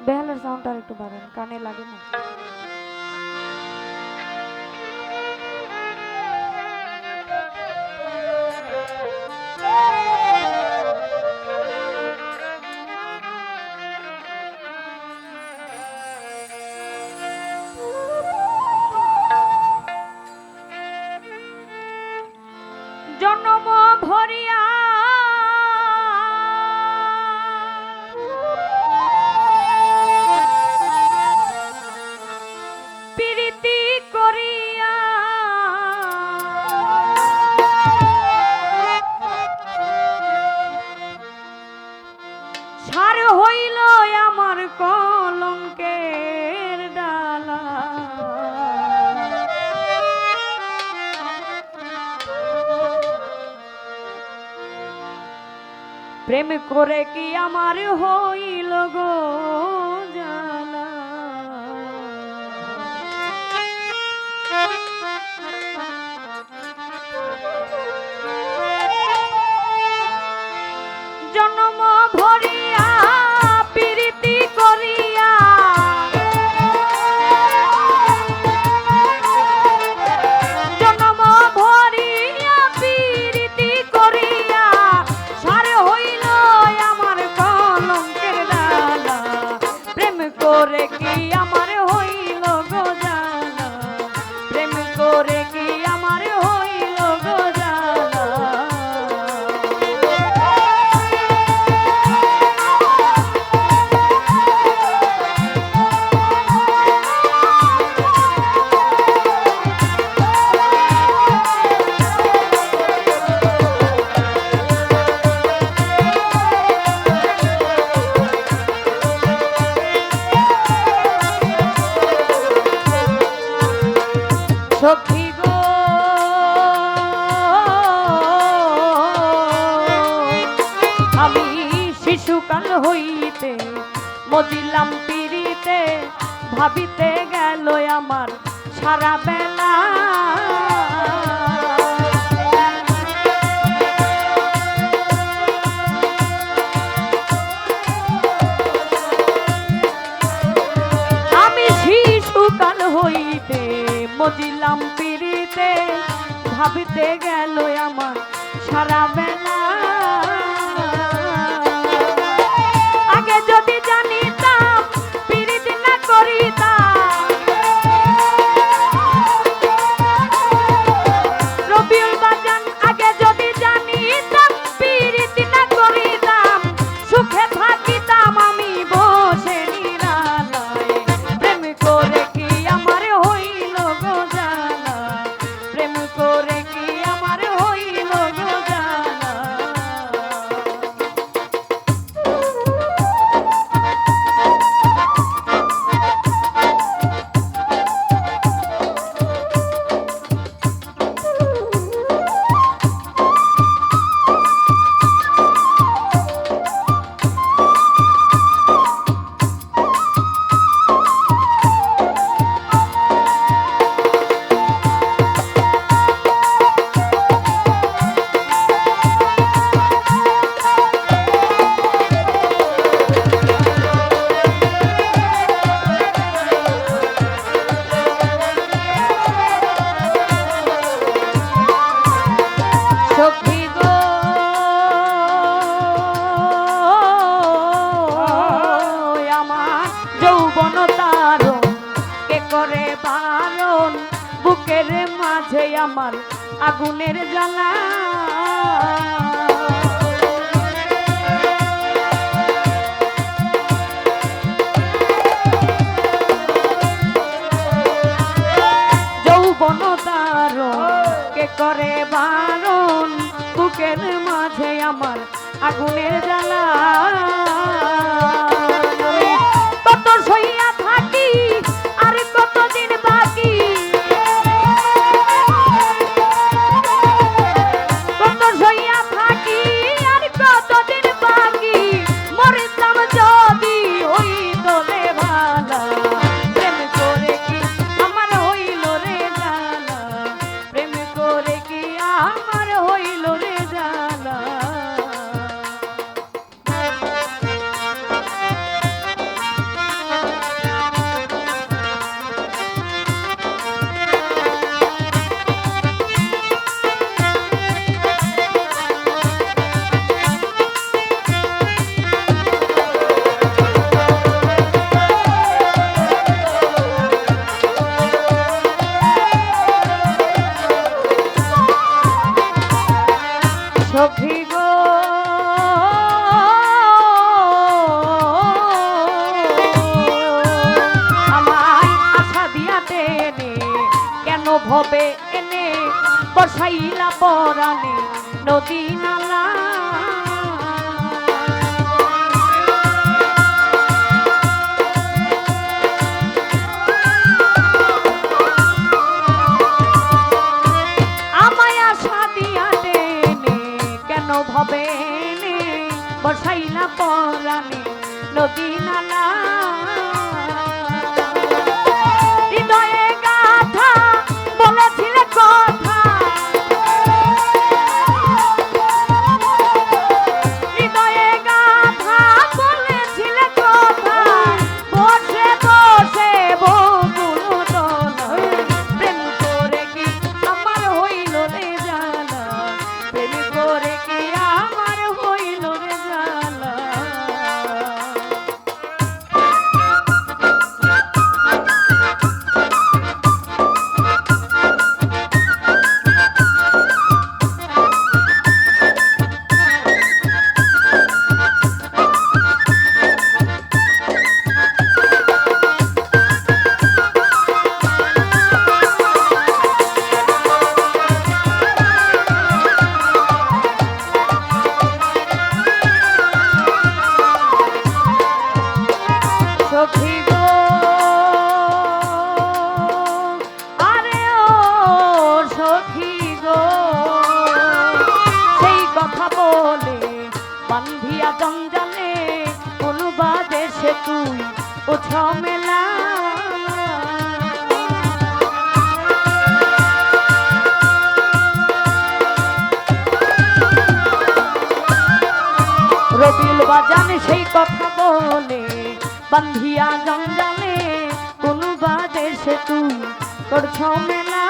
বেহালার সাউন্ডটা আর একটু বাড়ান, কানে লাগে না। জন্ম ভরিয়া প্রীতি করিয়া সার হইল আমার কলঙ্কের ডালা। প্রেম করে কি আমার হইল গো জানা। জন্ম ভরিয়া প্রীতি করিয়া জন্ম ভরিয়া প্রীতি করিয়া সার হইল আমার কলঙ্কের ডালা। প্রেম করে কি আমার হইল গো জানা। প্রেম করে কি আমার হইল গো জানা। সখী গো আমি শিশুকাল হইতে মজিলাম পিরিতে ভাবিতে গেল আমার সারা বেলা। আমি শিশুকাল হইতে মজিলাম পিরিতে ভাবিতে গেল আমার সারা বেলা। আগে যদি জানিতাম পিরিত না করিতাম রবিউল বাজান। আগে যদি জানিতাম পিরিত না করিতাম সুখে থাকিতাম আমি বসে নিরালায়। প্রেম করে কি আমার হইল গো জানা। প্রেম করে কি আমার হইল গো জানা। সখী গো আমার যৌবন তারণ কে করে বারণ। বুকের মাঝে আমার আগুনের জ্বালা। যৌবন তারণ কে করে বারণ। বুকের মাঝে আমার আগুনের জ্বালা। কত সইয়া থাকি আর কতদিন বাকি। কত সইয়া থাকি আর কতদিন বাকি। মরতাম যদি হইত রে ভালা। প্রেম করে কি আমার হইল রে জানা। প্রেম করে কি আমার হইল রে জানা। সখী গো আমায় আশা দিয়া দেনে কেন ভবে এনে বসাইলা পরাণে নদী নালা ভবে নে বসাইলা পরাণে নদী নালা হৃদয়ে গাথা বলেছিলে কথা হৃদয়ে গাথা বলেছিলে কথা বসে বসে বকুল দোলা প্রেম করে কি আমার হইল রে জানা প্রেম করে কি আমার হইল রে জানা সখী গো আরে ও সখী গো সেই কথা বলে বান্ধিয়া জঞ্জালে কোন বাদেশে তুই ও ঝামেলা রবিল বাজানে সেই কথা বলে বান্ধিয়া জঞ্জালে কোন বাদেশে তুই করছ মেলা